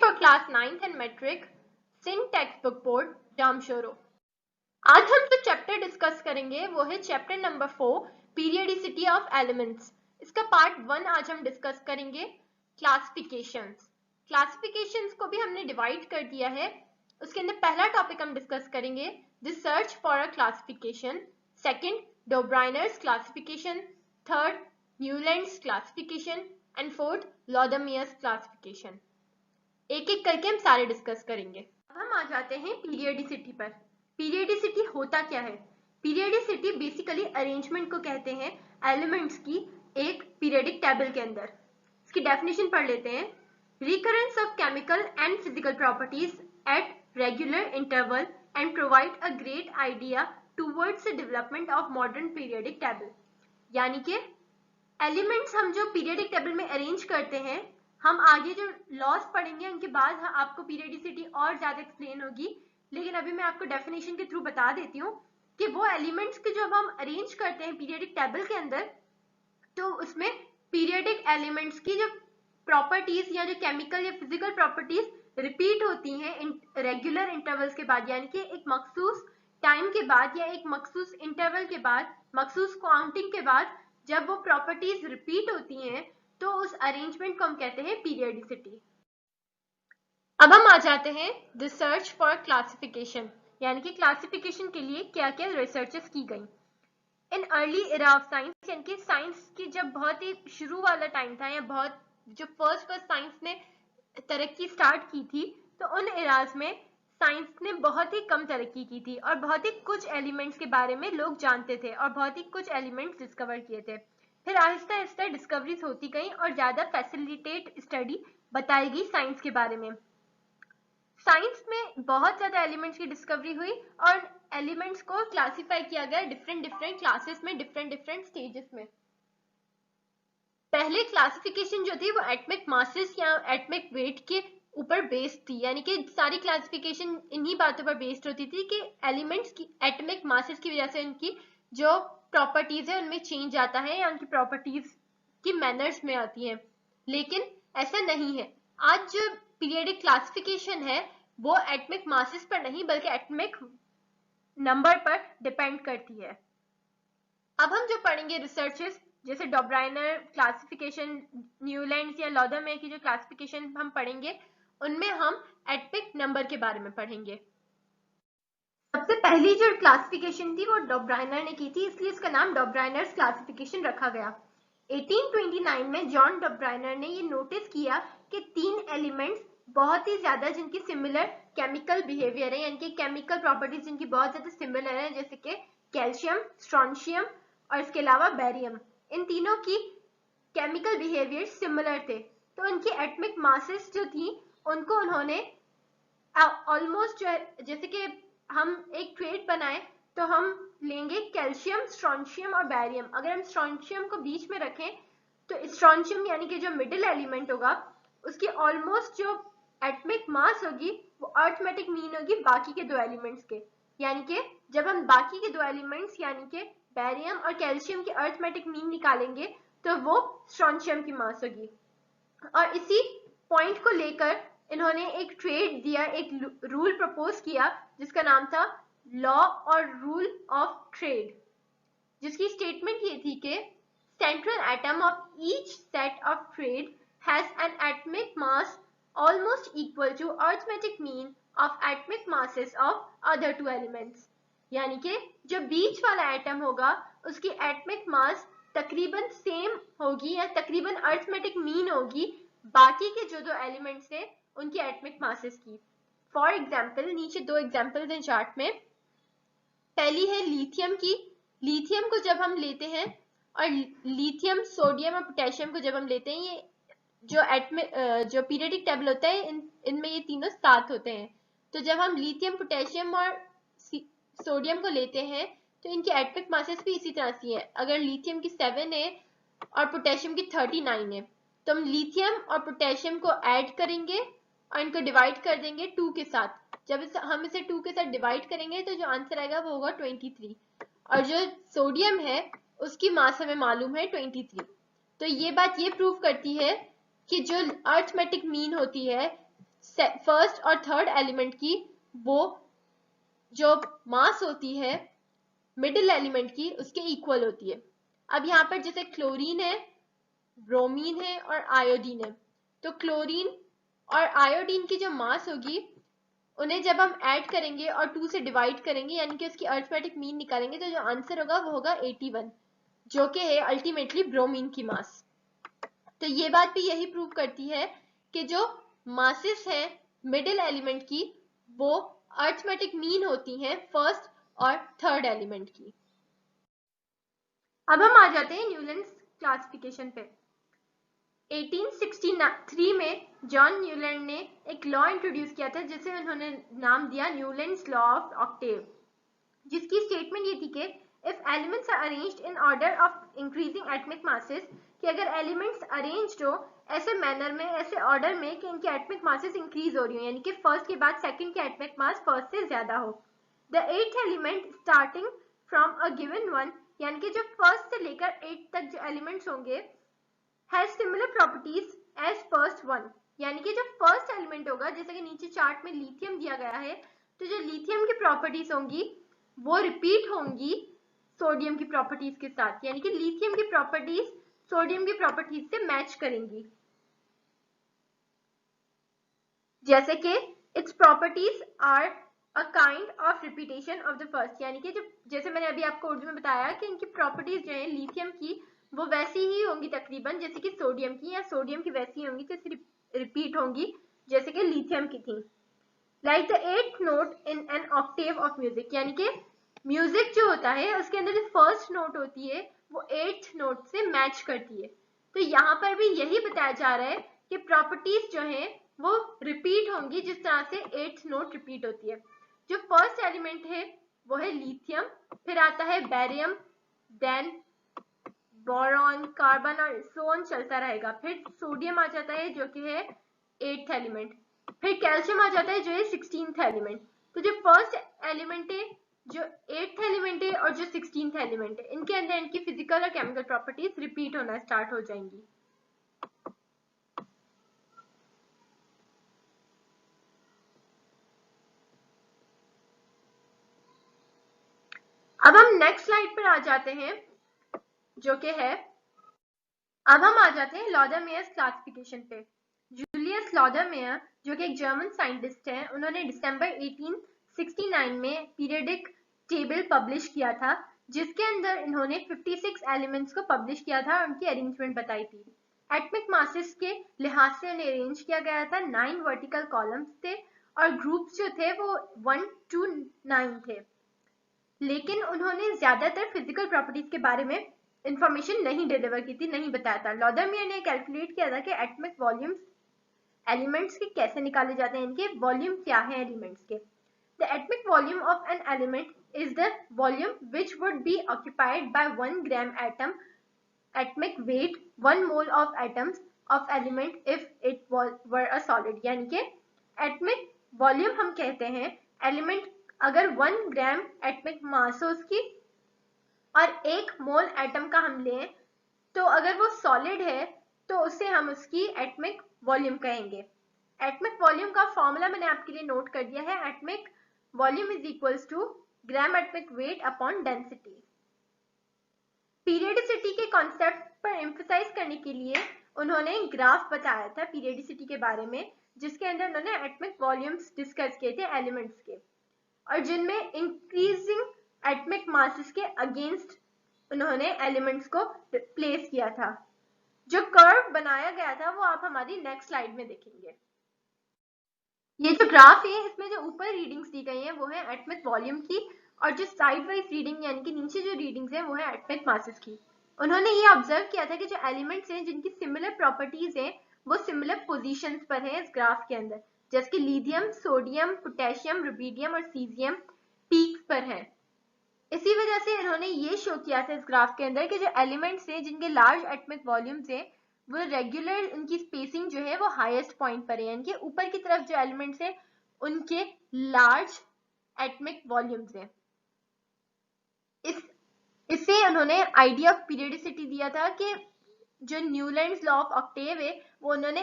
for class 9th and metric, Sindh text book board Jamshoro. आज हम जो चैप्टर डिस्कस करेंगे वो है chapter number 4 periodicity of elements. इसका पार्ट 1 आज हम डिस्कस करेंगे क्लासिफिकेशंस। क्लासिफिकेशंस को भी हमने डिवाइड कर दिया है। उसके अंदर पहला टॉपिक हम डिस्कस करेंगे the search for a classification, second Dobriner's classification, third Newland's classification and fourth Lodmier's classification. एक एक करके हम सारे डिस्कस करेंगे। अब हम आ जाते हैं पीरियडिसिटी पर। पीरियडिसिटी होता क्या है? पीरियडिसिटी बेसिकली अरेंजमेंट को कहते हैं एलिमेंट्स की एक पीरियडिक टेबल के अंदर। इसकी डेफिनेशन पढ़ लेते हैं। Recurrence of chemical and physical properties at regular interval and provide a great idea towards the development of modern periodic table. यानी कि एलिमेंट्स हम जो पीरियडिक टेबल में अरेंज करते हैं, हम आगे जो लॉज पढ़ेंगे उनके बाद आपको पीरियडिसिटी और ज्यादा एक्सप्लेन होगी, लेकिन अभी मैं आपको डेफिनेशन के थ्रू बता देती हूँ कि वो एलिमेंट्स के जो हम अरेंज करते हैं पीरियडिक टेबल के अंदर, तो उसमें पीरियडिक एलिमेंट्स की जो प्रॉपर्टीज या जो केमिकल या फिजिकल प्रॉपर्टीज रिपीट होती हैं रेगुलर इंटरवल्स के बाद, यानी कि एक मखसूस टाइम के बाद या एक मखसूस इंटरवल के बाद, मखसूस काउंटिंग के बाद जब वो प्रॉपर्टीज रिपीट होती हैं तो उस अरेंजमेंट को हम कहते हैं पीरियडिसिटी। अब हम आ जाते हैं द सर्च फॉर क्लासिफिकेशन, यानी कि क्लासिफिकेशन के लिए क्या क्या रिसर्चेस की गई। In early era of science, यानी कि साइंस की जब बहुत ही शुरू वाला टाइम था या बहुत जो फर्स्ट साइंस ने तरक्की स्टार्ट की थी, तो उन एराज में साइंस ने बहुत ही कम तरक्की की थी और बहुत ही कुछ एलिमेंट्स के बारे में लोग जानते थे और बहुत ही कुछ एलिमेंट्स डिस्कवर किए थे। फिर आहिस्ता आहिस्ता डिस्कवरीज होती गई और ज्यादा फैसिलिटेट स्टडी बताई गई साइंस के बारे में। साइंस में बहुत ज्यादा एलिमेंट्स की डिस्कवरी हुई और एलिमेंट्स को क्लासिफाई किया गया डिफरेंट क्लासेस में, डिफरेंट स्टेजेस में। पहले क्लासिफिकेशन जो थी वो एटॉमिक मासेस या एटॉमिक वेट के ऊपर बेस्ड थी, यानी कि सारी क्लासिफिकेशन इन्हीं बातों पर बेस्ड होती थी कि एलिमेंट्स की एटॉमिक मासेस की वजह से उनकी जो प्रॉपर्टीज है उनमें चेंज आता है या उनकी प्रॉपर्टीज की मैनर्स में आती है। लेकिन ऐसा नहीं है। आज जो पीरियडिक क्लासिफिकेशन है वो एटॉमिक मासेस पर नहीं बल्कि एटॉमिक नंबर पर डिपेंड करती है। अब हम जो पढ़ेंगे रिसर्चेस, जैसे डोब्राइनर क्लासिफिकेशन, न्यूलैंड्स या लॉदमियर की जो क्लासिफिकेशन हम पढ़ेंगे, उनमें हम एटॉमिक नंबर के बारे में पढ़ेंगे। सबसे पहली जो क्लासिफिकेशन थी वो डोब्राइनर ने की थी, इसलिए इसका नाम डोब्राइनर्स क्लासिफिकेशन रखा गया। 1829 में जॉन डोब्राइनर ने ये नोटिस किया कि 3 एलिमेंट्स बहुत ही ज्यादा जिनकी सिमिलर केमिकल बिहेवियर है, यानी कि केमिकल प्रॉपर्टीज जिनकी बहुत ज्यादा सिमिलर है, जैसे कि कैल्शियम, स्ट्रोंशियम और इसके अलावा बेरियम, इन तीनों की केमिकल बिहेवियर सिमिलर थे। तो उनकी एटॉमिक मासेस जो थी उनको उन्होंने ऑलमोस्ट जैसे कि हम एक ट्रेड बनाए तो हम लेंगे कैल्शियम, स्ट्रोंशियम और बेरियम। अगर हम स्ट्रोंशियम को बीच में रखें तो स्ट्रोंशियम यानी कि जो मिडिल एलिमेंट होगा उसकी ऑलमोस्ट जो एटॉमिक मास होगी वो अरिथमेटिक मीन होगी बाकी के 2 एलिमेंट्स के। यानी कि जब हम बाकी के 2 एलिमेंट्स यानी कि बेरियम और कैल्शियम की अरिथमेटिक मीन निकालेंगे तो वो स्ट्रोंशियम की मास होगी। और इसी पॉइंट को लेकर इन्होंने एक ट्रेड दिया, एक रूल प्रपोज किया जिसका नाम था लॉ और रूल ऑफ ट्रेड, जिसकी स्टेटमेंट ये थी कि central atom of each set of triad has an atomic mass almost equal to arithmetic mean of atomic masses of other 2 elements. यानी कि जो बीच वाला एटम होगा उसकी एटॉमिक मास तकरीबन सेम होगी या तकरीबन अरिथमेटिक मीन होगी बाकी के जो 2 एलिमेंट्स हैं उनकी एटॉमिक मासेस की। फॉर एग्जाम्पल, नीचे 2 एग्जाम्पल्स हैं चार्ट में। पहली है लिथियम की। लिथियम को जब हम लेते हैं और लिथियम, सोडियम और पोटेशियम को जब हम लेते हैं, ये जो पीरियडिक टेबल होता है इनमें ये तीनों साथ होते हैं। तो जब हम लिथियम, पोटेशियम और सोडियम को लेते हैं तो इनकी एटॉमिक मासेस भी इसी तरह से है। अगर लिथियम की 7 है और पोटेशियम की 39 है तो हम लिथियम और पोटेशियम को ऐड करेंगे और इनको डिवाइड कर देंगे 2 के साथ। जब हम इसे 2 के साथ डिवाइड करेंगे तो जो आंसर आएगा वो होगा 23। और जो सोडियम है उसकी मास हमें मालूम है 23। तो ये बात ये प्रूव करती है कि जो अरिथमेटिक मीन होती है फर्स्ट और थर्ड एलिमेंट की वो जो मास होती है मिडिल एलिमेंट की उसके इक्वल होती है। अब यहाँ पर जैसे क्लोरीन है, ब्रोमीन है और आयोडीन है, तो क्लोरीन और आयोडीन की जो मास होगी उन्हें जब हम ऐड करेंगे और 2 से डिवाइड करेंगे यानी कि उसकी अरिथमेटिक मीन निकालेंगे तो जो आंसर होगा वो होगा 81, जो कि है अल्टीमेटली ब्रोमीन की मास। तो ये बात भी यही प्रूव करती है कि जो मासेस है मिडिल एलिमेंट की वो अरिथमेटिक मीन होती हैं फर्स्ट और थर्ड एलिमेंट की। अब हम आ जाते हैं न्यूलैंड्स क्लासिफिकेशन पे। 1863 में जॉन न्यूलैंड ने एक लॉ इंट्रोड्यूस किया था जिसे उन्होंने नाम दिया न्यूलैंड्स लॉ ऑफ ऑक्टेव, जिसकी स्टेटमेंट ये थी कि if elements are arranged in order of increasing atomic masses, कि अगर एलिमेंट्स अरेंज्ड हो ऐसे मैनर में, ऐसे ऑर्डर में कि इनकी एटमिक मासेस इंक्रीज हो रही हो, यानी कि फर्स्ट के बाद सेकंड की एटमिक मास फर्स्ट से ज्यादा हो। The eighth element starting from a given one, यानी कि जो फर्स्ट से लेकर 8 तक जो एलिमेंट्स होंगे has similar properties as first one, यानी कि जो फर्स्ट एलिमेंट होगा, जैसे कि नीचे चार्ट में लिथियम दिया गया है, तो जो लिथियम की प्रॉपर्टीज होंगी वो रिपीट होंगी सोडियम की प्रॉपर्टीज के साथ, यानी कि लिथियम की प्रॉपर्टीज सोडियम की प्रॉपर्टीज से मैच करेंगी। जैसे कि its properties are a kind of repetition of the first, यानी कि जैसे मैंने अभी आपको उर्दू में बताया कि इनकी प्रॉपर्टीज जो है लिथियम की वो वैसी ही होंगी तकरीबन जैसे कि सोडियम की, या सोडियम की वैसी होंगी जैसे रिपीट होंगी जैसे कि लिथियम की थी। Like the 8th note in an Octave of music, यानी कि म्यूजिक जो होता है उसके अंदर जो फर्स्ट नोट होती है वो 8th नोट से मैच करती है। तो यहाँ पर भी यही बताया जा रहा है कि प्रॉपर्टीज जो है वो रिपीट होंगी जिस तरह से 8th नोट रिपीट होती है। जो फर्स्ट एलिमेंट है वो है लिथियम, फिर आता है बेरियम, देन बोरॉन, कार्बन और सो ऑन चलता रहेगा। फिर सोडियम आ जाता है जो कि है 8th एलिमेंट, फिर कैल्शियम आ जाता है जो है 16th एलिमेंट। तो जो फर्स्ट एलिमेंट है, जो 8th एलिमेंट है और जो 16th एलिमेंट है, इनके अंदर इनकी फिजिकल और केमिकल प्रॉपर्टीज रिपीट होना स्टार्ट हो जाएंगी। अब हम नेक्स्ट स्लाइड पर आ जाते हैं जो कि है, अब हम आ जाते हैं लॉदरमेयर्स क्लासिफिकेशन पे। जूलियस लॉदरमेयर जो कि एक जर्मन साइंटिस्ट है, उन्होंने दिसंबर 1869 में पीरियडिक टेबल पब्लिश किया था जिसके अंदर इन्होंने 56 एलिमेंट्स को पब्लिश किया था और उनकी अरेंजमेंट बताई थी। एटमिक मासेस के लिहाज से उन्हें अरेंज किया गया था, 9 वर्टिकल कॉलम्स थे और ग्रुप्स जो थे वो 1 to 9 थे। लेकिन उन्होंने ज्यादातर फिजिकल प्रॉपर्टीज के बारे में इंफॉर्मेशन नहीं डिलीवर की थी, नहीं बताया था। लॉदरमेयर ने कैलकुलेट किया था कि एटमिक वॉल्यूम्स एलिमेंट्स के कैसे निकाले जाते हैं, इनके वॉल्यूम क्या है एलिमेंट्स के। The atomic volume of an element is the volume which would be occupied by 1 gram atom atomic wait 1 mole of atoms of element if it were a solid, यानी कि एटमिक वॉल्यूम हम कहते हैं element अगर 1 ग्राम atomic mass हो उसकी और 1 मोल atom का हम लें तो अगर वो सॉलिड है तो उसे हम उसकी एटमिक वॉल्यूम कहेंगे। एटमिक वॉल्यूम का फॉर्मूला मैंने आपके लिए नोट कर दिया है, atomic volume is equals to gram atomic weight upon density. Periodicity के कॉन्सेप्ट पर एम्फसाइज करने के लिए उन्होंने ग्राफ बताया था पीरियडिसिटी के बारे में, जिसके अंदर उन्होंने एटमिक वॉल्यूम्स डिस्कस किए थे एलिमेंट्स के, और जिनमें इंक्रीजिंग एटमिक मासेस के अगेंस्ट उन्होंने एलिमेंट्स को प्लेस किया था। जो कर्व बनाया गया था वो आप हमारी नेक्स्ट स्लाइड में देखेंगे। ये जो ग्राफ है इसमें जो ऊपर रीडिंग्स दी गई हैं वो है एटमिक वॉल्यूम की, और जो साइड वाइज रीडिंग यानी कि नीचे जो रीडिंग्स है वो है एटमिक मासेस की। उन्होंने ये ऑब्जर्व किया था कि जो एलिमेंट्स हैं जिनकी सिमिलर प्रॉपर्टीज हैं वो सिमिलर पोजीशंस पर हैं इस ग्राफ के अंदर, जैसे कि लिथियम, सोडियम, पोटेशियम, रुबीडियम और सीजियम पीक्स पर है। इसी वजह से इन्होंने ये शो किया था इस ग्राफ के अंदर कि जो एलिमेंट्स हैं जिनके लार्ज एटमिक वॉल्यूम्स हैं वो रेगुलर उनकी स्पेसिंग जो है वो हाईएस्ट पॉइंट पर है, यानी कि ऊपर की तरफ जो एलिमेंट्स हैं उनके लार्ज एटमिक वॉल्यूम्स हैं। इससे उन्होंने आइडिया ऑफ पीरियडिसिटी दिया था कि जो न्यूलैंड्स लॉ ऑफ ऑक्टेव है वो उन्होंने